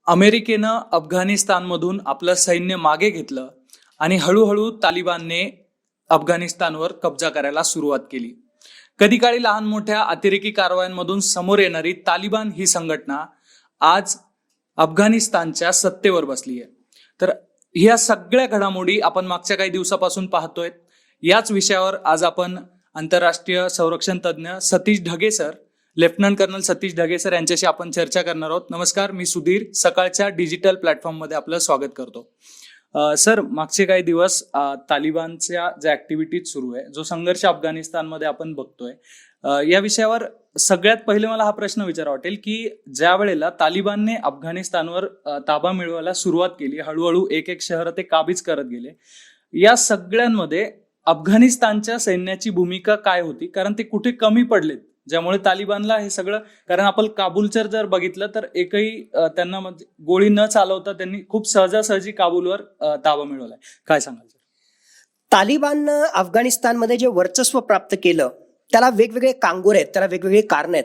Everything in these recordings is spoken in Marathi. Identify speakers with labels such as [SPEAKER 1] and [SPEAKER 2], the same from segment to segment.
[SPEAKER 1] अमेरिकेनं अफगाणिस्तानमधून आपलं सैन्य मागे घेतलं आणि हळूहळू तालिबानने अफगाणिस्तानवर कब्जा करायला सुरुवात केली. कधी काळी लहान मोठ्या अतिरेकी कारवायांमधून समोर येणारी तालिबान ही संघटना आज अफगाणिस्तानच्या सत्तेवर बसली आहे. तर ह्या सगळ्या घडामोडी आपण मागच्या काही दिवसापासून पाहतोय. याच विषयावर आज आपण आंतरराष्ट्रीय संरक्षण तज्ज्ञ Satish Dhage sir, lieutenant colonel Satish Dhage sir यांच्याशी आपण चर्चा करणार आहोत. नमस्कार, मी सुधीर. सकाळच्या डिजिटल प्लॅटफॉर्ममध्ये आपलं स्वागत करतो. सर, मागचे काही दिवस तालिबानच्या ज्या ऍक्टिव्हिटीज सुरू आहे, जो संघर्ष अफगाणिस्तानमध्ये आपण बघतोय, या विषयावर सगळ्यात पहिले मला हा प्रश्न विचारावा वाटेल की ज्या वेळेला तालिबानने अफगाणिस्तानवर ताबा मिळवायला सुरुवात केली, हळूहळू एक एक शहर ते काबीज करत गेले, या सगळ्यांमध्ये अफगाणिस्तानच्या सैन्याची भूमिका काय होती? कारण ते कुठे कमी पडलेत ज्यामुळे तालिबानला हे सगळं, कारण आपण काबूलचं जर बघितलं तर एकही त्यांना गोळी न चालवता त्यांनी खूप सहजासहजी काबूलवर ताबा मिळवलाय. काय सांगाल सर?
[SPEAKER 2] तालिबाननं अफगाणिस्तानमध्ये जे वर्चस्व प्राप्त केलं त्याला वेगवेगळे कांगोर आहेत, त्याला वेगवेगळे कारण आहेत.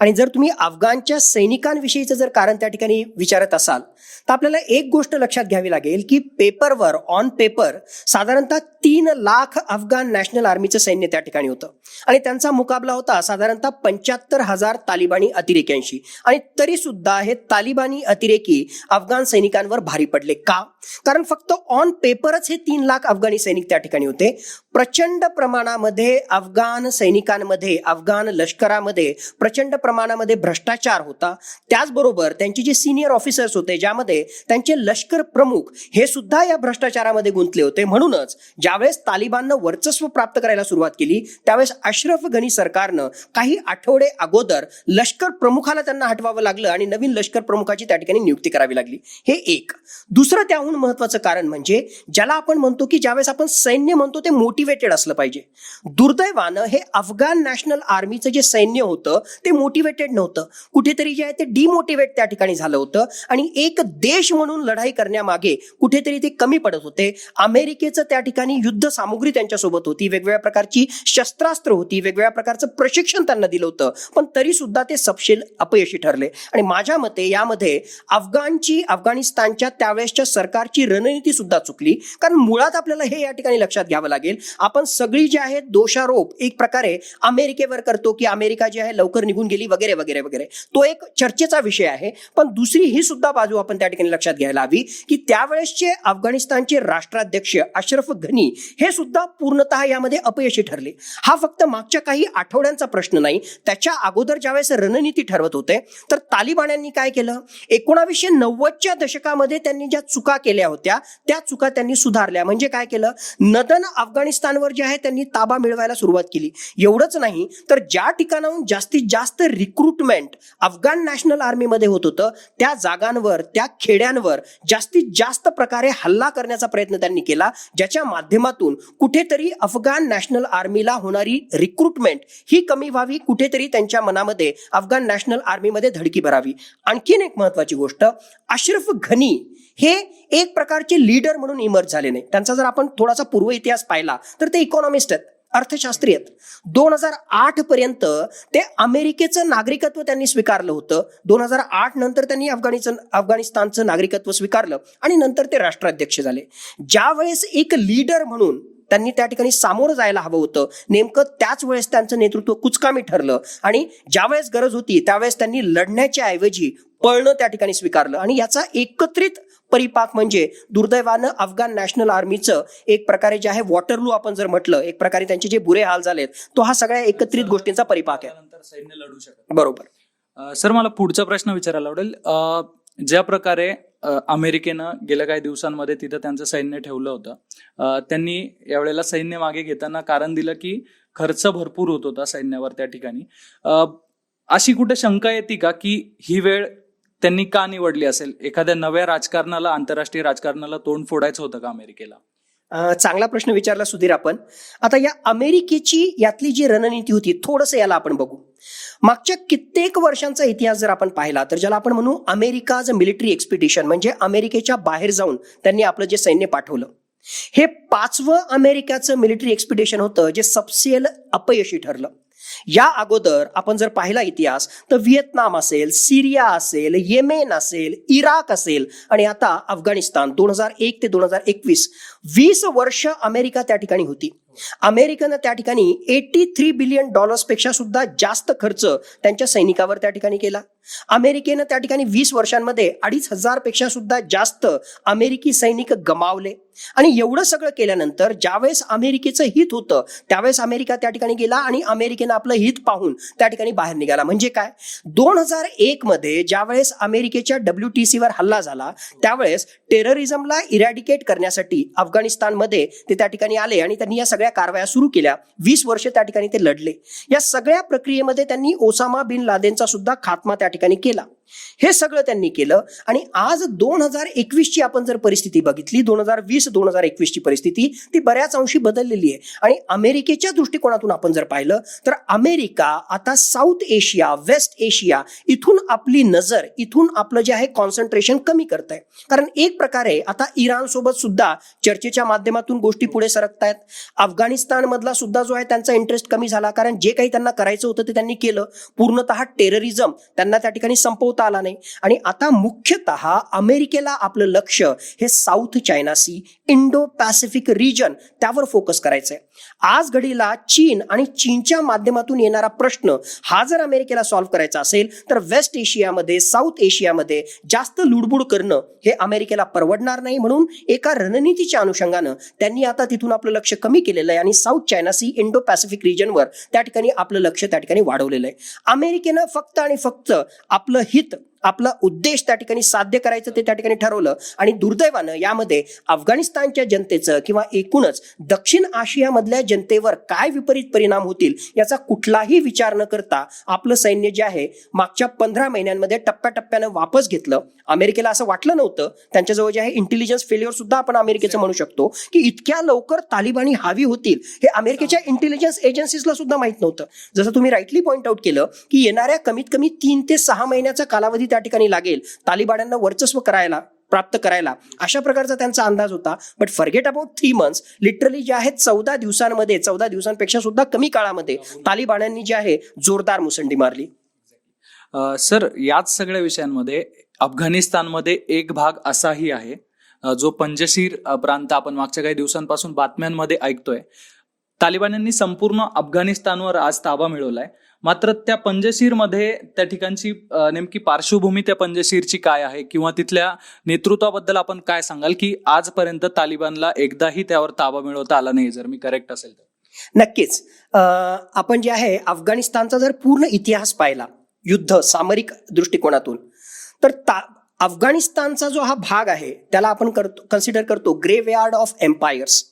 [SPEAKER 2] आणि जर तुम्ही अफगाणच्या सैनिकांविषयीचं जर कारण त्या ठिकाणी विचारत असाल तर आपल्याला एक गोष्ट लक्षात घ्यावी लागेल की पेपरवर, ऑन पेपर, साधारणतः 3 लाख अफगाण नॅशनल आर्मीचं सैन्य त्या ठिकाणी होतं आणि त्यांचा मुकाबला होता साधारणतः 75,000 तालिबानी अतिरेक्यांशी. आणि तरी सुद्धा हे तालिबानी अतिरेकी अफगाण सैनिकांवर भारी पडले. का? कारण फक्त ऑन पेपरच हे 3 लाख अफगाणी सैनिक त्या ठिकाणी होते. प्रचंड प्रमाणामध्ये अफगाण सैनिकांमध्ये, अफगाण लष्करामध्ये प्रचंड प्रमाणामध्ये भ्रष्टाचार होता. त्याचबरोबर त्यांचे जे सिनियर ऑफिसर्स होते, ज्यामध्ये त्यांचे लष्कर प्रमुख हे सुद्धा या भ्रष्टाचारामध्ये गुंतले होते. म्हणूनच ज्यावेळेस तालिबाननं वर्चस्व प्राप्त करायला सुरुवात केली त्यावेळेस अशरफ गनी सरकारनं काही आठवडे अगोदर लष्कर प्रमुखाला त्यांना हटवावं लागलं आणि नवीन लष्कर प्रमुखाची त्या ठिकाणी नियुक्ती करावी लागली. हे एक. दुसरं त्याहून महत्वाचं कारण म्हणजे ज्याला आपण म्हणतो की ज्यावेळेस आपण सैन्य म्हणतो ते मोटिवेटेड असलं पाहिजे. दुर्दैवानं हे अफगाण नॅशनल आर्मीचं जे सैन्य होतं ते मोटिवेटेड नव्हतं. कुठेतरी जे आहे ते डिमोटिवेट त्या ठिकाणी झालं होतं आणि एक देश म्हणून लढाई करण्यामागे कुठेतरी ते कमी पडत होते. अमेरिकेचं त्या ठिकाणी युद्ध सामुग्री त्यांच्यासोबत होती, वेगवेगळ्या प्रकारची शस्त्रास्त्र होती, वेगवेगळ्या प्रकारचं प्रशिक्षण त्यांना दिलं होतं, पण तरी सुद्धा ते सपशेल अपयशी ठरले. आणि माझ्या मते यामध्ये अफगाणिस्तानच्या त्यावेळेसच्या सरकारची रणनीती सुद्धा चुकली. कारण मुळात आपल्याला हे या ठिकाणी लक्षात घ्यावं लागेल, आपण सगळी जी आहे दोषारोप एक प्रकारे अमेरिकेवर करतो की अमेरिका जी आहे लवकर निघून गेली वगैरे वगैरे वगैरे. तो एक चर्चेचा विषय आहे. पण दुसरी ही सुद्धा बाजू आपण त्या ठिकाणी लक्षात घ्यायला हवी की त्यावेळेसचे अफगाणिस्तानचे राष्ट्राध्यक्ष अशरफ घनी हे सुद्धा पूर्णतः यामध्ये अपयशी ठरले. हा फक्त मागच्या काही आठवड्यांचा प्रश्न नाही, त्याच्या अगोदर ज्यावेळेस रणनीती ठरवत होते तर तालिबान्यांनी काय केलं, 1990च्या दशकामध्ये त्यांनी ज्या चुका केल्या होत्या त्या चुका त्यांनी सुधारल्या. म्हणजे काय केलं, नदन अफगाणिस्तानवर जे आहे त्यांनी ताबा मिळवायला सुरुवात केली. एवढंच नाही तर ज्या ठिकाणाहून जास्तीत जास्त रिक्रुटमेंट अफगाण नॅशनल आर्मीमध्ये होत होतं त्या जागांवर, त्या खेड्यांवर जास्तीत जास्त प्रकारे हल्ला करण्याचा प्रयत्न त्यांनी केला, ज्याच्या माध्यमातून कुठेतरी अफगाण नॅशनल आर्मीला होणारी रिक्रुटमेंट ही कमी व्हावी, कुठेतरी त्यांच्या मनामध्ये अफगाण नॅशनल आर्मीमध्ये धडकी भरावी. आणखीन एक महत्वाची गोष्ट, अशरफ घनी हे एक प्रकारचे लीडर म्हणून इमर्ज झाले नाही. त्यांचा जर आपण थोडासा पूर्व इतिहास पाहिला तर ते इकॉनॉमिस्ट आहेत, अर्थशास्त्री आहेत. 2008 पर्यंत ते अमेरिकेचं नागरिकत्व त्यांनी स्वीकारलं होतं. 2008 नंतर त्यांनी अफगाणिस्तानचं नागरिकत्व स्वीकारलं आणि नंतर ते राष्ट्राध्यक्ष झाले. ज्यावेळेस एक लीडर म्हणून त्यांनी त्या ठिकाणी सामोरं जायला हवं होतं, नेमकं त्याच वेळेस त्यांचं नेतृत्व कुचकामी ठरलं आणि ज्यावेळेस गरज होती त्यावेळेस त्यांनी लढण्याच्या ऐवजी पळणं त्या ठिकाणी स्वीकारलं. आणि याचा एकत्रित परिपाक म्हणजे दुर्दैवानं अफगाण नॅशनल आर्मीचं एक प्रकारे जे आहे वॉटरलू आपण जर म्हटलं, एक प्रकारे त्यांचे जे बुरे हाल झालेत, तो हा सगळ्या एकत्रित गोष्टींचा परिपाक आहे.
[SPEAKER 1] सैन्य लढू शकत.
[SPEAKER 2] बरोबर.
[SPEAKER 1] सर, मला पुढचा प्रश्न विचारायला आवडेल. ज्या प्रकारे अमेरिकेनं गेल्या काही दिवसांमध्ये तिथं त्यांचं सैन्य ठेवलं होतं, त्यांनी यावेळेला सैन्य मागे घेताना कारण दिलं की खर्च भरपूर होत होता सैन्यावर त्या ठिकाणी. अशी कुठे शंका येते का की ही वेळ त्यांनी का निवडली असेल? एखाद्या नव्या राजकारणाला, आंतरराष्ट्रीय राजकारणाला तोंड फोडायचं होतं का अमेरिकेला?
[SPEAKER 2] चांगला प्रश्न विचारला सुधीर आपण. आता या अमेरिकेची यातली जी रणनीती होती थोडंसं याला आपण बघू. मागच्या कित्येक वर्षांचा इतिहास जर आपण पाहिला तर ज्याला आपण म्हणू अमेरिकाज मिलिटरी एक्सपिडिशन, म्हणजे अमेरिकेच्या बाहेर जाऊन त्यांनी आपलं जे सैन्य पाठवलं, हे 5वं अमेरिकेचं मिलिटरी एक्सपिडिशन होतं जे सपशेल अपयशी ठरलं. या अगोदर आपण जर पाहिला इतिहास तर व्हिएतनाम असेल, सिरिया असेल, येमेन असेल, इराक असेल आणि आता अफगाणिस्तान 2001 ते 2021 20 वर्ष अमेरिका त्या ठिकाणी होती. अमेरिकेनं त्या ठिकाणी $83 बिलियन पेक्षा सुद्धा जास्त खर्च त्यांच्या सैनिकावर त्या ठिकाणी केला. अमेरिकेनं त्या ठिकाणी 20 वर्षांमध्ये 2,500 पेक्षा सुद्धा जास्त अमेरिकी सैनिक गमावले. आणि एवढं सगळं केल्यानंतर ज्यावेळेस अमेरिकेचं हित होतं त्यावेळेस अमेरिका त्या ठिकाणी गेला आणि अमेरिकेनं आपलं हित पाहून त्या ठिकाणी बाहेर निघाला. म्हणजे काय, 2001 मध्ये ज्यावेळेस अमेरिकेच्या WTC वर हल्ला झाला त्यावेळेस टेररिझमला इरॅडिकेट करण्यासाठी अफगाणिस्तानमध्ये ते त्या ठिकाणी आले आणि त्यांनी या सगळ्या कारवाया सुरू केल्या. 20 वर्ष त्या ठिकाणी ते लढले. या सगळ्या प्रक्रियेमध्ये त्यांनी ओसामा बिन लादेनचा सुद्धा खात्मा त्या ठिकाणी केला. हे सगळं त्यांनी केलं. आणि आज 2021 ची आपण जर परिस्थिती बघितली, 2020-2021 ची परिस्थिती ती बऱ्याच अंशी बदललेली आहे. आणि अमेरिकेच्या दृष्टिकोनातून आपण जर पाहिलं तर अमेरिका आता साऊथ एशिया, वेस्ट एशिया इथून आपली नजर, इथून आपलं जे आहे कॉन्सन्ट्रेशन कमी करत आहे. कारण एक प्रकारे आता इराण सोबत सुद्धा चर्चेच्या माध्यमातून गोष्टी पुढे सरकतायत. अफगाणिस्तान मधला सुद्धा जो आहे त्यांचा इंटरेस्ट कमी झाला, कारण जे काही त्यांना करायचं होतं ते त्यांनी केलं. पूर्णतः टेररिझम त्यांना त्या ठिकाणी संपवता आला नाही. आणि आता मुख्यतः अमेरिकेला आपलं लक्ष हे South China Sea, Indo Pacific region त्यावर फोकस करायचंय. आज घडीला चीन आणि चीनच्या माध्यमातून येणारा प्रश्न हा जर अमेरिकेला सॉल्व्ह करायचा असेल तर वेस्ट एशियामध्ये, साऊथ एशियामध्ये जास्त लुडबुड करणं हे अमेरिकेला परवडणार नाही. म्हणून एका रणनीतीच्या अनुषंगानं त्यांनी आता तिथून आपलं लक्ष कमी केलेलं आहे आणि South China Sea, Indo Pacific रिजनवर त्या ठिकाणी आपलं लक्ष त्या ठिकाणी वाढवलेलं आहे. अमेरिकेनं फक्त आणि फक्त आपलं हित, आपला उद्देश त्या ठिकाणी साध्य करायचं ते त्या ठिकाणी ठरवलं. आणि दुर्दैवानं यामध्ये अफगाणिस्तानच्या जनतेचं किंवा एकूणच दक्षिण आशियामधल्या जनतेवर काय विपरीत परिणाम होतील याचा कुठलाही विचार न करता आपलं सैन्य जे आहे मागच्या 15 महिन्यांमध्ये टप्प्याटप्प्यानं वापस घेतलं. अमेरिकेला असं वाटलं नव्हतं, त्यांच्याजवळ जे आहे इंटेलिजन्स फेल्युअर सुद्धा आपण अमेरिकेचं म्हणू शकतो की इतक्या लवकर तालिबानी हावी होतील हे अमेरिकेच्या इंटेलिजन्स एजन्सीजला सुद्धा माहित नव्हतं. जसं तुम्ही राईटली पॉइंट आउट केलं की येणाऱ्या कमीत कमी 3 ते 6 महिन्याचा कालावधी त्या ठिकाणी लागेल तालिबान्यांना वर्चस्व प्राप्त करायला, अशा प्रकारचा त्यांचा अंदाज होता. But forget about 3 months, literally जे आहे 14 दिवसांमध्ये, 14 दिवसांपेक्षा सुद्धा कमी काळामध्ये तालिबान्यांनी जे आहे जोरदार मुसंडी मारली.
[SPEAKER 1] सर, याच सगळ्या विषयांमध्ये अफगाणिस्तानमध्ये एक भाग असाही आहे जो पंजशीर प्रांत आपण मागच्या काही दिवसांपासून बातम्यांमध्ये ऐकतोय. तालिबान्यांनी संपूर्ण अफगाणिस्तानवर आज ताबा मिळवलाय. मात्र त्या पंजशीरमध्ये त्या ठिकाणची नेमकी पार्श्वभूमी त्या पंजशीरची काय आहे किंवा तिथल्या नेतृत्वाबद्दल आपण काय सांगाल की आजपर्यंत तालिबानला एकदाही त्यावर ताबा मिळवता आला नाही, जर मी करेक्ट असेल तर?
[SPEAKER 2] नक्कीच. आपण जे आहे अफगाणिस्तानचा जर पूर्ण इतिहास पाहिला युद्ध सामरिक दृष्टिकोनातून तर अफगाणिस्तानचा जो हा भाग आहे त्याला आपण कन्सिडर करतो ग्रेव्हयार्ड ऑफ एम्पायर्स.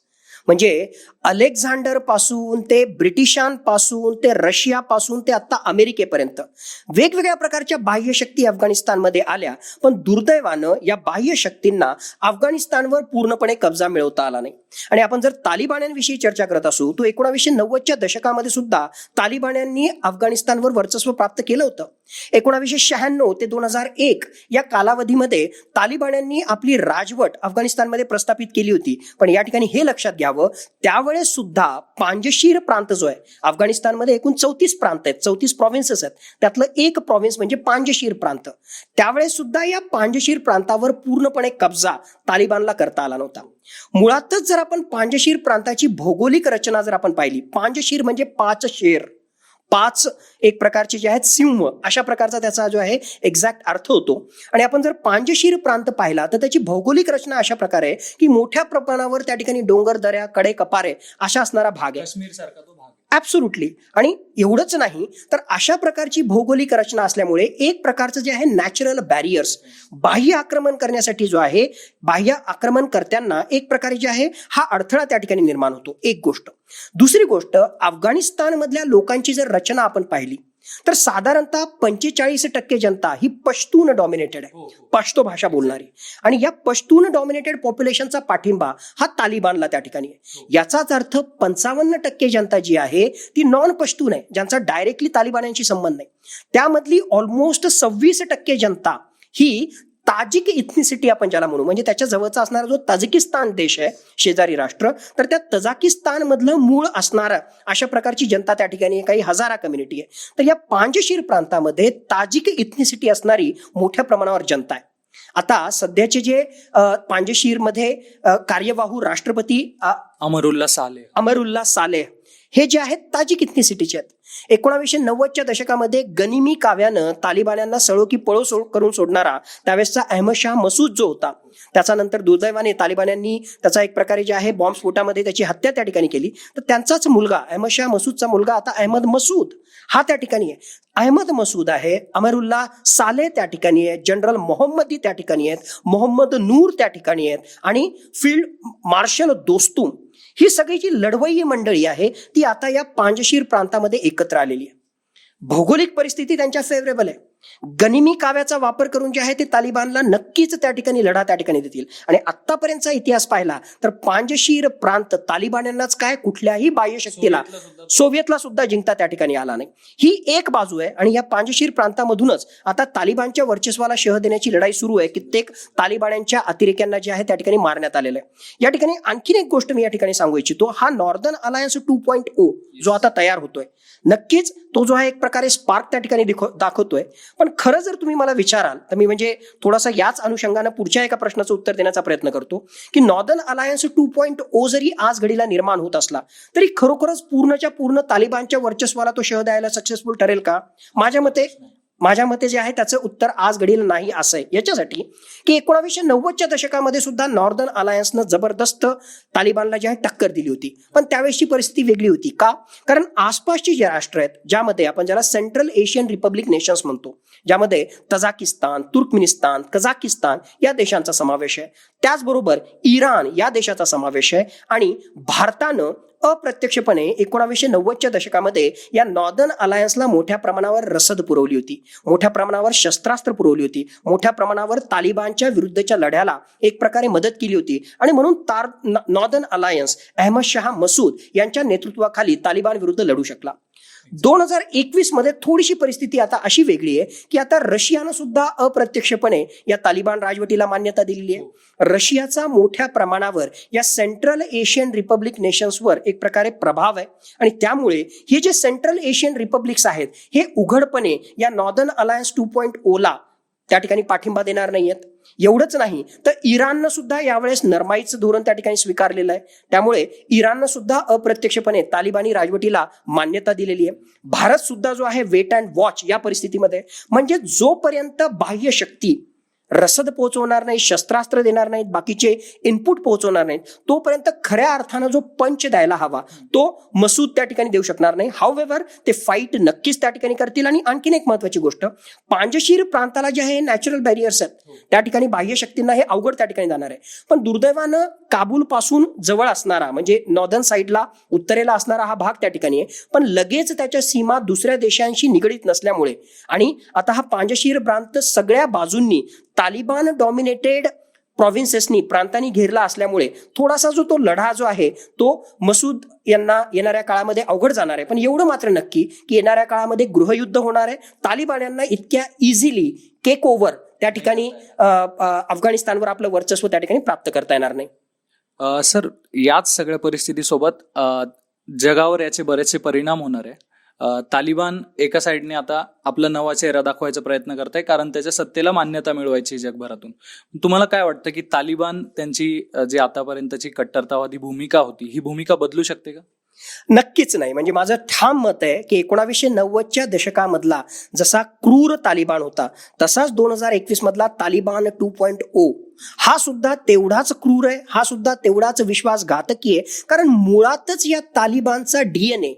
[SPEAKER 2] म्हणजे अलेक्झांडर पासून ते ब्रिटिशांपासून ते रशियापासून ते आता अमेरिकेपर्यंत वेगवेगळ्या प्रकारच्या बाह्य शक्ती अफगाणिस्तानमध्ये आल्या. पण दुर्दैवानं या बाह्य शक्तींना अफगाणिस्तानवर पूर्णपणे कब्जा मिळवता आला नाही. आणि आपण जर तालिबान्यांविषयी चर्चा करत असू तर 1990च्या दशकामध्ये सुद्धा तालिबान्यांनी अफगाणिस्तानवर वर्चस्व प्राप्त केलं होतं. 1996 ते 2001 या कालावधीमध्ये तालिबान्यांनी आपली राजवट अफगाणिस्तानमध्ये प्रस्थापित केली होती. पण या ठिकाणी हे लक्षात घ्यावं, त्यावेळेस सुद्धा पांजशीर प्रांत जो आहे अफगाणिस्तानमध्ये एकूण 34 प्रांत आहेत, 34 प्रॉव्हिन्सेस आहेत, त्यातलं एक प्रॉव्हिन्स म्हणजे पांजशीर प्रांत. त्यावेळेस सुद्धा या पांजशीर प्रांतावर पूर्णपणे कब्जा तालिबानला करता आला नव्हता. मुळातच जर आपण पांजशीर प्रांताची भौगोलिक रचना जर आपण पाहिली, पांजशीर म्हणजे 5 शेर, 5 एक प्रकारचे जे आहेत सिंह, अशा प्रकारचा त्याचा जो आहे एक्झॅक्ट अर्थ होतो. आणि आपण जर पांजशीर प्रांत पाहिला तर त्याची भौगोलिक रचना अशा प्रकारे आहे की मोठ्या प्रमाणावर त्या ठिकाणी डोंगर, दऱ्या, कडे, कपारे अशा असणारा भाग आहे.
[SPEAKER 1] काश्मीर सारखा तो भाग.
[SPEAKER 2] ऍब्सोल्युटली. आणि एवढंच नाही तर अशा प्रकारची भौगोलिक रचना असल्यामुळे एक प्रकारचं जे आहे नॅचरल बॅरियर्स, बाह्य आक्रमण करण्यासाठी जो आहे बाह्य आक्रमणकर्त्यांना एक प्रकारे जे आहे हा अडथळा त्या ठिकाणी निर्माण होतो. एक गोष्ट. दुसरी गोष्ट, अफगाणिस्तानमधल्या लोकांची जर रचना आपण पाहिली तर साधारणतः 45% जनता ही पश्तून डॉमिनेटेड आहे, पश्तो भाषा बोलणारी. आणि या पश्तून डॉमिनेटेड पॉप्युलेशनचा पाठिंबा हा तालिबानला त्या ठिकाणी आहे. याचाच अर्थ 55% जनता जी आहे ती नॉन पश्तून आहे, ज्यांचा डायरेक्टली तालिबान्यांशी संबंध नाही. त्यामधली ऑलमोस्ट 26% जनता ही ताजिक इथनिसिटी आपण ज्याला म्हणू, म्हणजे त्याच्या जवळचा असणारा जो ताजिकिस्तान देश आहे, शेजारी राष्ट्र, तर त्या तजाकिस्तान मधलं मूळ असणारा अशा प्रकारची जनता त्या ठिकाणी काही हजारा कम्युनिटी आहे. तर या पांजशीर प्रांतामध्ये ताजिक इथनिसिटी असणारी मोठ्या प्रमाणावर जनता आहे. आता सध्याचे जे पांजशीरमध्ये कार्यवाहू राष्ट्रपती अमरुल्ला सालेह हे जे आहेत ताजिक इथनिसिटीचे आहेत. 1990च्या दशकामध्ये गनिमी काव्यानं तालिबान्यांना सळो की पळो करून सोडणारा त्यावेळेसचा अहमद शाह मसूद जो होता, त्याचा नंतर दुर्दैवाने तालिबान्यांनी त्याचा एक प्रकारे जे आहे बॉम्बस्फोटामध्ये त्याची हत्या त्या ठिकाणी केली. तर त्यांचाच मुलगा अहमद शाह मसूदचा मुलगा आता अहमद मसूद हा त्या ठिकाणी आहे. अहमद मसूद आहे, अमरुल्ला सालेह त्या ठिकाणी आहे, जनरल मोहम्मदी त्या ठिकाणी आहेत, मोहम्मद नूर त्या ठिकाणी आहेत आणि फील्ड मार्शल दोस्तुम ही सगळी जी लढवय्ये मंडळी आहे ती आता या पांजशीर प्रांतामध्ये एकत्र आलेली आहे. भौगोलिक परिस्थिती त्यांच्या फेवरेबल आहे. गनिमी काव्याचा वापर करून जे आहे ते तालिबानला नक्कीच त्या ठिकाणी लढा त्या ठिकाणी देतील. आणि आतापर्यंतचा इतिहास पाहिला तर पांजशीर प्रांत तालिबान्यांनाच काय कुठल्याही बाह्य शक्तीला, सोव्हिएतला सुद्धा जिंकता त्या ठिकाणी आला नाही. ही एक बाजू आहे. आणि या पांजशीर प्रांतामधूनच आता तालिबानच्या वर्चस्वाला शह देण्याची लढाई सुरू आहे. कित्येक तालिबान्यांच्या अतिरेक्यांना जे आहे त्या ठिकाणी मारण्यात आलेलं आहे. या ठिकाणी आणखीन एक गोष्ट मी या ठिकाणी सांगू इच्छितो. हा नॉर्दर्न अलायन्स 2.0 जो आता तयार होतोय, नक्कीच तो जो आहे एक प्रकारे स्पार्क त्या ठिकाणी दाखवतोय. पण खरं जर तुम्ही मला विचाराल तर मी म्हणजे थोडासा याच अनुषंगानं पुढच्या एका प्रश्नाचं उत्तर देण्याचा प्रयत्न करतो की नॉर्दर्न अलायन्स 2.0 जरी आज घडीला निर्माण होत असला तरी खरोखरच पूर्णच्या पूर्ण तालिबानच्या वर्चस्वाला तो शह द्यायला सक्सेसफुल ठरेल का? माझ्या मते जे आहे त्याचं उत्तर आज घडीला नाही असं आहे. याच्यासाठी की 1990च्या दशकामध्ये सुद्धा नॉर्दर्न अलायन्सनं जबरदस्त तालिबानला जे आहे टक्कर दिली होती. पण त्यावेळेसची परिस्थिती वेगळी होती. का? कारण आसपासची जे राष्ट्र आहेत ज्यामध्ये आपण ज्याला सेंट्रल एशियन रिपब्लिक नेशन्स म्हणतो, ज्यामध्ये तजाकिस्तान, तुर्कमेनिस्तान, कझाकिस्तान या देशांचा समावेश आहे, त्याचबरोबर इराण या देशाचा समावेश आहे आणि भारतानं अप्रत्यक्षपणे 1990च्या दशकामध्ये या नॉर्दर्न अलायन्सला मोठ्या प्रमाणावर रसद पुरवली होती, मोठ्या प्रमाणावर शस्त्रास्त्र पुरवली होती, मोठ्या प्रमाणावर तालिबानच्या विरुद्धच्या लढ्याला एक प्रकारे मदत केली होती. आणि म्हणून नॉर्दर्न अलायन्स अहमद शाह मसूद यांच्या नेतृत्वाखाली तालिबान विरुद्ध लढू शकला. 2021 मध्ये थोडीशी परिस्थिती आता अशी वेगळी आहे की आता रशियानं सुद्धा अप्रत्यक्षपणे या तालिबान राजवटीला मान्यता दिलेली आहे. रशियाचा मोठ्या प्रमाणावर या सेंट्रल एशियन रिपब्लिक नेशन्सवर एक प्रकारे प्रभाव आहे आणि त्यामुळे हे जे सेंट्रल एशियन रिपब्लिक्स आहेत हे उघडपणे या नॉर्दर्न अलायन्स 2.0 ला त्या ठिकाणी पाठिंबा देणार नाहीयेत. एवढंच नाही तर इराणनं सुद्धा यावेळेस नरमाईचं धोरण त्या ठिकाणी स्वीकारलेलं आहे. त्यामुळे इराणनं सुद्धा अप्रत्यक्षपणे तालिबानी राजवटीला मान्यता दिलेली आहे. भारत सुद्धा जो आहे वेट अँड वॉच या परिस्थितीमध्ये, म्हणजे जोपर्यंत बाह्य शक्ती रसद पोहोचवणार नाही, शस्त्रास्त्र देणार नाहीत, बाकीचे इनपुट पोहोचवणार नाहीत, तोपर्यंत खऱ्या अर्थानं जो पंच द्यायला हवा तो मसूद त्या ठिकाणी देऊ शकणार नाही. हाऊएव्हर ते फाईट नक्कीच त्या ठिकाणी करतील. आणि आणखीन एक महत्वाची गोष्ट, पांजशीर प्रांताला जे आहे नॅचरल बॅरियर्स आहेत, त्या ठिकाणी बाह्य शक्तींना हे अवघड त्या ठिकाणी जाणार आहे. पण दुर्दैवानं काबूल पासून जवळ असणारा म्हणजे नॉर्दर्न साईडला उत्तरेला असणारा हा भाग त्या ठिकाणी आहे, पण लगेच त्याच्या सीमा दुसऱ्या देशांशी निगडीत नसल्यामुळे आणि आता हा पांजशीर प्रांत सगळ्या बाजूंनी तालिबान डॉमिनेटेड प्रॉव्हिन्सेसनी प्रांतांनी घेरला असल्यामुळे थोडासा जो लढा जो आहे तो मसूद यांना येणाऱ्या काळामध्ये अवघड जाणार आहे. पण एवढं मात्र नक्की की येणाऱ्या काळामध्ये गृहयुद्ध होणार आहे. तालिबान्यांना इतक्या इझिली केक ओव्हर त्या ठिकाणी अफगाणिस्तानवर आपलं वर्चस्व त्या ठिकाणी प्राप्त करता येणार नाही.
[SPEAKER 1] सर, याच सगळ्या परिस्थितीसोबत जगावर याचे बरेचसे परिणाम होणार आहे. तालिबान एका साईडने आता आपला नवा चेहरा दाखवायचा प्रयत्न करत आहे कारण त्याच्या सत्तेला मान्यता मिळवायची जगभरातून. तुम्हाला काय वाटतं की तालिबान त्यांची जी आतापर्यंतची कट्टरतावादी भूमिका होती ही भूमिका बदलू शकते का?
[SPEAKER 2] नक्कीच नाही. म्हणजे माझं ठाम मत आहे की 1990च्या दशकामधला जसा क्रूर तालिबान होता तसाच 2021 मधला तालिबान 2.0 हा सुद्धा तेवढाच क्रूर आहे, हा सुद्धा तेवढाच विश्वासघातकी आहे. कारण मुळातच या तालिबानचा DNA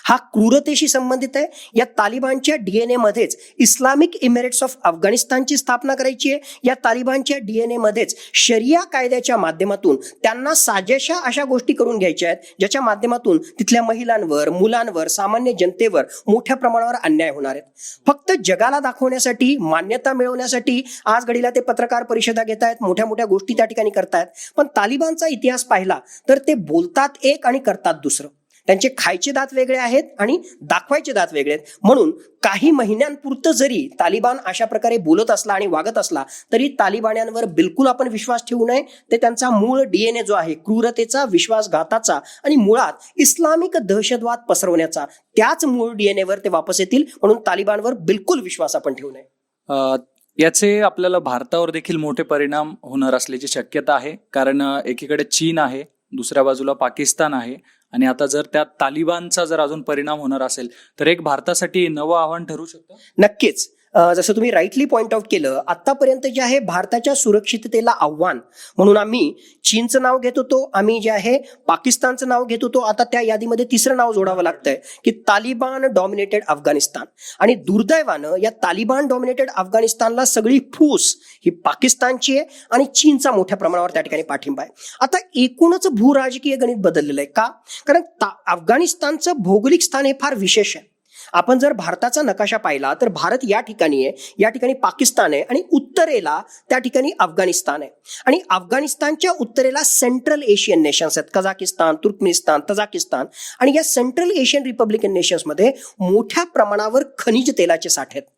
[SPEAKER 2] हा क्रूरतेशी संबंधित आहे. या तालिबानच्या DNA मध्येच इस्लामिक इमिरेट्स ऑफ अफगाणिस्तानची स्थापना करायची आहे. या तालिबानच्या DNA मध्येच शरिया कायद्याच्या माध्यमातून त्यांना साजेशा अशा गोष्टी करून घ्यायच्या आहेत ज्याच्या माध्यमातून तिथल्या महिलांवर, मुलांवर, सामान्य जनतेवर मोठ्या प्रमाणावर अन्याय होणार आहेत. फक्त जगाला दाखवण्यासाठी, मान्यता मिळवण्यासाठी आज घडीला ते पत्रकार परिषदा घेत आहेत, मोठ्या मोठ्या गोष्टी त्या ठिकाणी करतायत. पण तालिबानचा इतिहास पाहिला तर ते बोलतात एक आणि करतात दुसरं. त्यांचे खायचे दात वेगळे आहेत आणि दाखवायचे दात वेगळे आहेत. म्हणून काही महिन्यांपुरतं जरी तालिबान अशा प्रकारे बोलत असला आणि वागत असला तरी तालिबान्यांवर बिलकुल आपण विश्वास ठेवू नये. ते त्यांचा मूळ डीएनए जो आहे क्रूरतेचा, विश्वासघाताचा आणि मुळात इस्लामिक दहशतवाद पसरवण्याचा, त्याच मूळ डीएनएवर ते वापस येतील. म्हणून तालिबानवर बिलकुल विश्वास आपण ठेवू नये.
[SPEAKER 1] याचे आपल्याला भारतावर देखील मोठे परिणाम होणार असल्याची शक्यता आहे. कारण एकीकडे चीन आहे, दुसऱ्या बाजूला पाकिस्तान आहे आणि आता जर त्यात तालिबानचा जर अजून परिणाम होणार असेल तर एक भारतासाठी नवं आव्हान ठरू शकतं.
[SPEAKER 2] नक्कीच. जसं तुम्ही राईटली पॉइंट आउट केलं, आतापर्यंत जे आहे भारताच्या सुरक्षिततेला आव्हान म्हणून आम्ही चीनचं नाव घेत होतो, आम्ही जे आहे पाकिस्तानचं नाव घेत होतो. आता त्या यादीमध्ये तिसरं नाव जोडावं लागतंय की तालिबान डॉमिनेटेड अफगाणिस्तान. आणि दुर्दैवानं या तालिबान डॉमिनेटेड अफगाणिस्तानला सगळी फूस ही पाकिस्तानची आहे आणि चीनचा मोठ्या प्रमाणावर त्या ठिकाणी पाठिंबा आहे. आता एकूणच भूराजकीय गणित बदललेलं आहे. का? कारण अफगाणिस्तानचं भौगोलिक स्थान हे फार विशेष आहे. आपण जर भारताचा नकाशा पाहिला तर भारत या ठिकाणी आहे, या ठिकाणी पाकिस्तान आहे आणि उत्तरेला त्या ठिकाणी अफगाणिस्तान आहे. आणि अफगाणिस्तानच्या उत्तरेला सेंट्रल एशियन नेशन्स आहेत, कझाकिस्तान, तुर्कमेनिस्तान, तजाकिस्तान. आणि या सेंट्रल एशियन रिपब्लिकन नेशन्समध्ये मोठ्या प्रमाणावर खनिज तेलाचे साठे आहेत.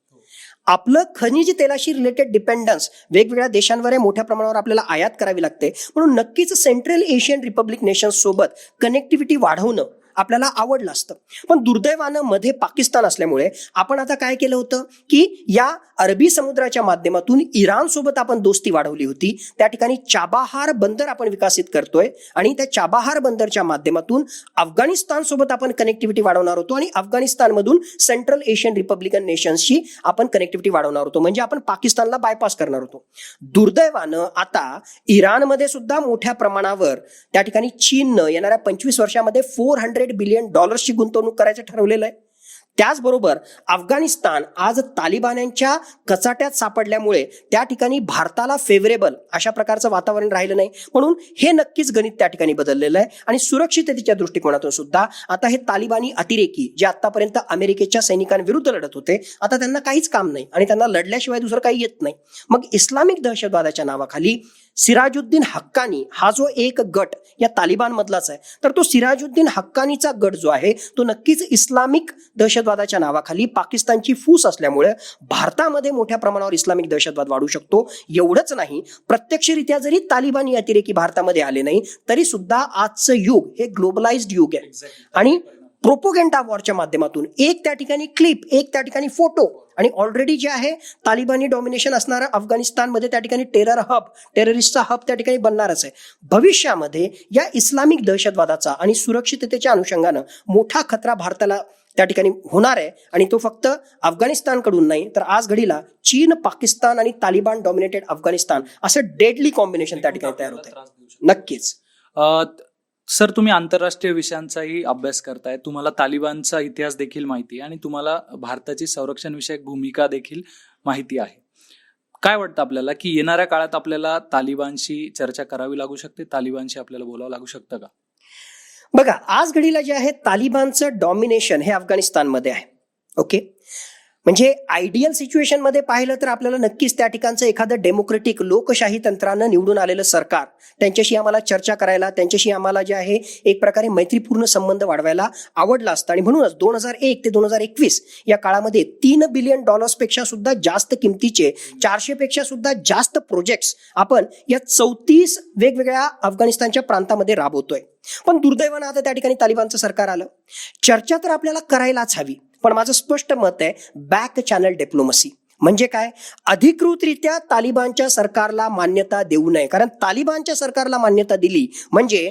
[SPEAKER 2] आपलं खनिज तेलाशी रिलेटेड डिपेंडन्स वेगवेगळ्या देशांवर आहे, मोठ्या प्रमाणावर आपल्याला आयात करावी लागते. म्हणून नक्कीच सेंट्रल एशियन रिपब्लिक नेशन्स सोबत कनेक्टिव्हिटी वाढवणं आपल्याला आवडलं असतं. पण दुर्दैवानं मध्ये पाकिस्तान असल्यामुळे आपण आता काय केलं होतं की या अरबी समुद्राच्या माध्यमातून इराण सोबत आपण दोस्ती वाढवली होती. त्या ठिकाणी चाबाहार बंदर आपण विकसित करतोय आणि त्या चाबाहार बंदरच्या माध्यमातून अफगाणिस्तान सोबत आपण कनेक्टिव्हिटी वाढवणार होतो आणि अफगाणिस्तानमधून सेंट्रल एशियन रिपब्लिकन नेशन्सशी आपण कनेक्टिव्हिटी वाढवणार होतो. म्हणजे आपण पाकिस्तानला बायपास करणार होतो. दुर्दैवानं आता इराणमध्ये सुद्धा मोठ्या प्रमाणावर त्या ठिकाणी चीननं येणाऱ्या 25 वर्षामध्ये $400 बिलियन गुंतवणूक करायचं ठरवलेलं आहे. त्याचबरोबर अफगाणिस्तान आज तालिबान्यांच्या कचाट्यात सापडल्यामुळे त्या ठिकाणी भारताला फेवरेबल अशा प्रकारचं वातावरण राहिलं नाही. म्हणून हे नक्कीच गणित त्या ठिकाणी बदललेलं आहे. आणि सुरक्षिततेच्या दृष्टिकोनातून सुद्धा आता हे तालिबानी अतिरेकी जे आतापर्यंत अमेरिकेच्या सैनिकांविरुद्ध लढत होते, आता त्यांना काहीच काम नाही आणि त्यांना लढल्याशिवाय दुसरं काही येत नाही. मग इस्लामिक दहशतवादाच्या नावाखाली सिराजुद्दीन हक्कानी हा जो एक गट या तालिबान मधलाच आहे, तर तो सिराजुद्दीन हक्कानीचा गट जो आहे तो नक्कीच इस्लामिक दहशतवादाच्या नावाखाली पाकिस्तानची फूस असल्यामुळे भारतामध्ये मोठ्या प्रमाणावर इस्लामिक दहशतवाद वाढू शकतो. एवढंच नाही, प्रत्यक्षरित्या जरी तालिबानी अतिरेकी भारतामध्ये आले नाही तरी सुद्धा आजचं युग हे ग्लोबलाइज्ड युग आहे. आणि प्रोपोगेंडा वॉरच्या माध्यमातून एक त्या ठिकाणी क्लिप, एक त्या ठिकाणी फोटो आणि ऑलरेडी जे आहे तालिबानी डॉमिनेशन असणारं अफगाणिस्तानमध्ये त्या ठिकाणी टेररिस्टचा हब त्या ठिकाणी बनणारच आहे. भविष्यामध्ये या इस्लामिक दहशतवादाचा आणि सुरक्षिततेच्या अनुषंगानं मोठा खतरा भारताला त्या ठिकाणी होणार आहे. आणि तो फक्त अफगाणिस्तानकडून नाही तर आज घडीला चीन, पाकिस्तान आणि तालिबान डॉमिनेटेड अफगाणिस्तान असं डेडली कॉम्बिनेशन त्या ठिकाणी तयार होत आहे. नक्कीच.
[SPEAKER 1] सर, तुम्ही आंतरराष्ट्रीय विषयांचाही अभ्यास करताय, तुम्हाला तालिबानचा इतिहास देखील माहिती आहे आणि तुम्हाला भारताची संरक्षण विषयक भूमिका देखील माहिती आहे. काय वाटतं आपल्याला की येणाऱ्या काळात आपल्याला तालिबानशी चर्चा करावी लागू शकते, तालिबानशी आपल्याला बोलावं लागू शकतं का?
[SPEAKER 2] बघा, आज घडीला जे आहे तालिबानचं डॉमिनेशन हे अफगाणिस्तानमध्ये आहे. ओके, म्हणजे आयडियल सिच्युएशन मध्ये पाहिलं तर आपल्याला नक्कीच त्या ठिकाणचं एखादं डेमोक्रेटिक लोकशाही तंत्रानं निवडून आलेलं सरकार, त्यांच्याशी आम्हाला चर्चा करायला, त्यांच्याशी आम्हाला जे आहे एक प्रकारे मैत्रीपूर्ण संबंध वाढवायला आवडला असतं. आणि म्हणूनच 2001 ते 2021 या काळामध्ये $3 बिलियन पेक्षा सुद्धा जास्त किमतीचे 400 पेक्षा सुद्धा जास्त प्रोजेक्ट्स आपण या 34 वेगवेगळ्या अफगाणिस्तानच्या प्रांतामध्ये राबवतोय. पण दुर्दैवानं आता त्या ठिकाणी तालिबानचं सरकार आलं. चर्चा तर आपल्याला करायलाच हवी, पण माझं स्पष्ट मत आहे बॅक चॅनल डिप्लोमसी. म्हणजे काय? अधिकृतरित्या तालिबानच्या सरकारला मान्यता देऊ नये. कारण तालिबानच्या सरकारला मान्यता दिली म्हणजे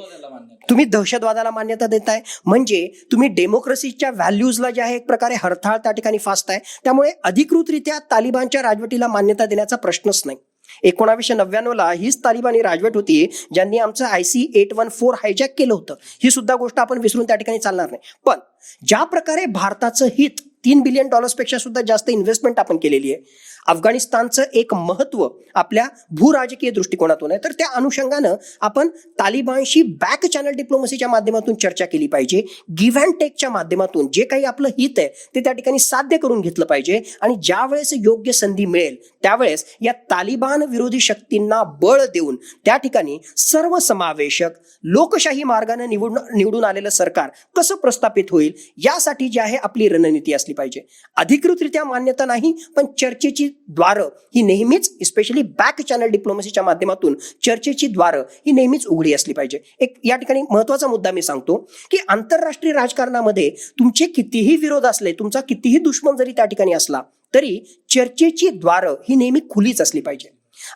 [SPEAKER 2] तुम्ही दहशतवादाला मान्यता देताय, म्हणजे तुम्ही डेमोक्रेसीच्या व्हॅल्यूजला जे आहे एक प्रकारे हरताळ त्या ठिकाणी फासताय. त्यामुळे अधिकृतरित्या तालिबानच्या राजवटीला मान्यता देण्याचा प्रश्नच नाही. 1999ला हीच तालिबानी राजवट होती ज्यांनी आमचं IC-814 हायजॅक केलं होतं. ही सुद्धा गोष्ट आपण विसरून त्या ठिकाणी चालणार नाही. पण ज्या प्रकारे भारताचं हित $3 बिलियन पेक्षा सुद्धा जास्त इन्व्हेस्टमेंट आपण केलेली आहे. अफगाणिस्तानचं एक महत्व आपल्या भूराजकीय दृष्टिकोनातून आहे. तर त्या अनुषंगानं आपण तालिबानशी बॅक चॅनल डिप्लोमसीच्या माध्यमातून चर्चा केली पाहिजे. गिव्ह अँड टेकच्या माध्यमातून जे काही आपलं हित आहे ते त्या ठिकाणी साध्य करून घेतलं पाहिजे. आणि ज्या वेळेस योग्य संधी मिळेल त्यावेळेस या तालिबान विरोधी शक्तींना बळ देऊन त्या ठिकाणी सर्वसमावेशक लोकशाही मार्गाने निवडून आलेलं सरकार कसं प्रस्थापित होईल यासाठी जी आहे आपली रणनीती असली पाहिजे. अधिकृतरित्या मान्यता नाही, पण चर्चेची द्वारं ही नेहमीच, स्पेशली बॅक चॅनल डिप्लोमसीच्या माध्यमातून चर्चेची द्वारं ही नेहमीच उघडी असली पाहिजे. एक या ठिकाणी महत्वाचा मुद्दा मी सांगतो की आंतरराष्ट्रीय राजकारणामध्ये तुमचे कितीही विरोध असले, तुमचा कितीही दुश्मन जरी त्या ठिकाणी असला तरी चर्चेची द्वारं ही नेहमी खुलीच असली पाहिजे.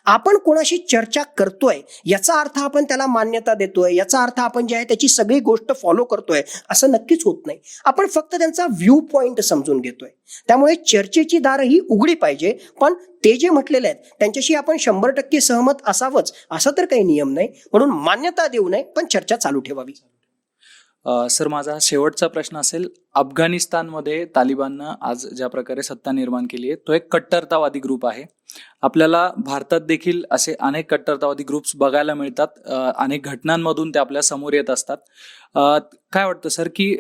[SPEAKER 2] आपण कोणाशी चर्चा करतोय याचा अर्थ आपण त्याला मान्यता देतोय, याचा अर्थ आपण जे आहे त्याची सगळी गोष्ट फॉलो करतोय असं नक्कीच होत नाही. आपण फक्त त्यांचा व्ह्यू पॉइंट समजून घेतोय. त्यामुळे चर्चेची दारं ही उघडी पाहिजे, पण ते जे म्हटलेले आहेत त्यांच्याशी आपण 100% सहमत असावंच असं तर काही नियम नाही. म्हणून मान्यता देऊ नये, पण चर्चा चालू ठेवावी.
[SPEAKER 1] सर, माझा शेवटचा प्रश्न असेल, अफगाणिस्तानमध्ये तालिबाननं आज ज्या प्रकारे सत्ता निर्माण केली आहे तो एक कट्टरतावादी ग्रुप आहे. आपल्याला भारतात देखील असे अनेक कट्टरतावादी ग्रुप्स बघायला मिळतात. अनेक घटनांमधून ते आपल्या समोर येत असतात. काय वाटतं सर की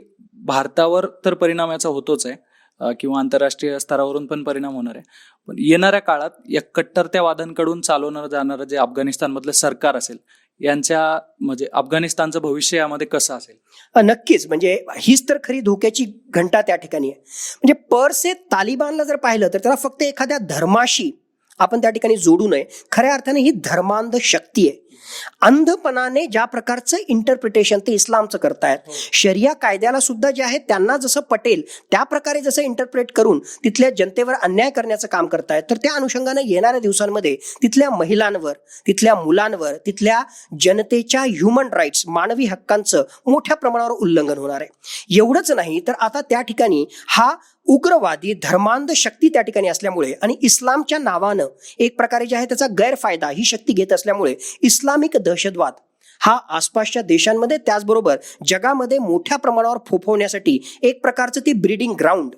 [SPEAKER 1] भारतावर तर परिणाम याचा होतोच आहे किंवा आंतरराष्ट्रीय स्तरावरून पण परिणाम होणार आहे, पण येणाऱ्या काळात या कट्टरतावाद्यांकडून चालवणार जाणारं जे अफगाणिस्तानमधलं सरकार असेल यांच्या म्हणजे अफगाणिस्तानचं भविष्य यामध्ये कसं असेल?
[SPEAKER 2] नक्कीच, म्हणजे हीच तर खरी धोक्याची घंटा त्या ठिकाणी आहे. म्हणजे पर से तालिबानला जर पाहिलं तर त्याला फक्त एखाद्या धर्माशी आपण त्या ठिकाणी जोडू नये. खऱ्या अर्थाने ही धर्मांध शक्ती आहे. अंधपणाने ज्या प्रकारचं इंटरप्रिटेशन ते इस्लामचं करतायत, शरिया कायद्याला सुद्धा जे आहे त्यांना जसं पटेल त्या प्रकारे जसं इंटरप्रेट करून तिथल्या जनतेवर अन्याय करण्याचं काम करतायत, तर त्या अनुषंगाने येणाऱ्या दिवसांमध्ये तिथल्या महिलांवर, तिथल्या मुलांवर, तिथल्या जनतेच्या ह्युमन राईट्स, मानवी हक्कांचं मोठ्या प्रमाणावर उल्लंघन होणार आहे. एवढंच नाही तर आता त्या ठिकाणी हा उग्रवादी धर्मांध शक्ती त्या ठिकाणी असल्यामुळे आणि इस्लामच्या नावानं एक प्रकारे जे आहे त्याचा गैरफायदा ही शक्ती घेत असल्यामुळे इस्लामिक दहशतवाद हा आसपासच्या देशांमध्ये त्याचबरोबर जगामध्ये मोठ्या प्रमाणावर फोफवण्यासाठी एक प्रकारचं ती ब्रीडिंग ग्राउंड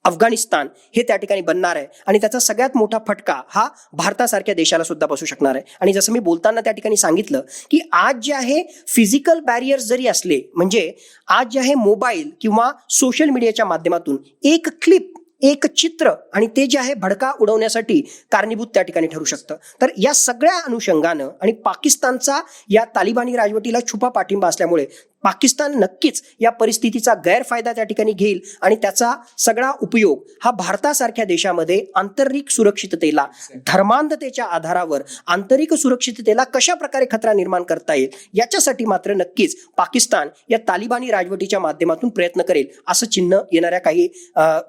[SPEAKER 2] अफगाणिस्तान हे त्या ठिकाणी बनणार आहे. आणि त्याचा सगळ्यात मोठा फटका हा भारतासारख्या देशाला सुद्धा बसू शकणार आहे. आणि जसं मी बोलताना त्या ठिकाणी सांगितलं की आज जे आहे फिजिकल बॅरियर्स जरी असले, म्हणजे आज जे आहे मोबाईल किंवा सोशल मीडियाच्या माध्यमातून एक क्लिप, एक चित्र आणि ते जे आहे भडका उडवण्यासाठी कारणीभूत त्या ठिकाणी ठरू शकतं. तर या सगळ्या अनुषंगानं आणि पाकिस्तानचा या तालिबानी राजवटीला छुपा पाठिंबा असल्यामुळे पाकिस्तान नक्कीच या परिस्थितीचा गैरफायदा त्या ठिकाणी घेईल आणि त्याचा सगळा उपयोग हा भारतासारख्या देशामध्ये आंतरिक सुरक्षिततेला, धर्मांधतेच्या आधारावर आंतरिक सुरक्षिततेला कशा प्रकारे खतरा निर्माण करता येईल याच्यासाठी मात्र नक्कीच पाकिस्तान या तालिबानी राजवटीच्या माध्यमातून प्रयत्न करेल असं चिन्ह येणाऱ्या काही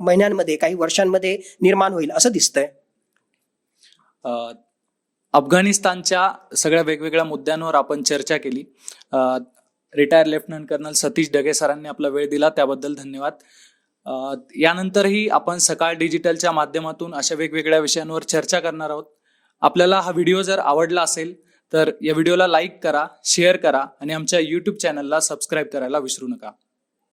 [SPEAKER 2] महिन्यांमध्ये, काही वर्षांमध्ये निर्माण होईल असं दिसतंय.
[SPEAKER 1] अफगाणिस्तानच्या सगळ्या वेगवेगळ्या मुद्द्यांवर आपण चर्चा केली. Retire lieutenant colonel Satish Dhage सरांनी आपला वेळ दिला त्याबद्दल धन्यवाद. यानंतरही आपण सकाळ डिजिटलच्या माध्यमातून अशा वेगवेगळ्या विषयांवर चर्चा करणार आहोत. आपल्याला हा व्हिडिओ जर आवडला असेल तर या व्हिडिओला लाईक करा, शेअर करा आणि आमच्या YouTube चॅनलला सबस्क्राईब करायला विसरू नका.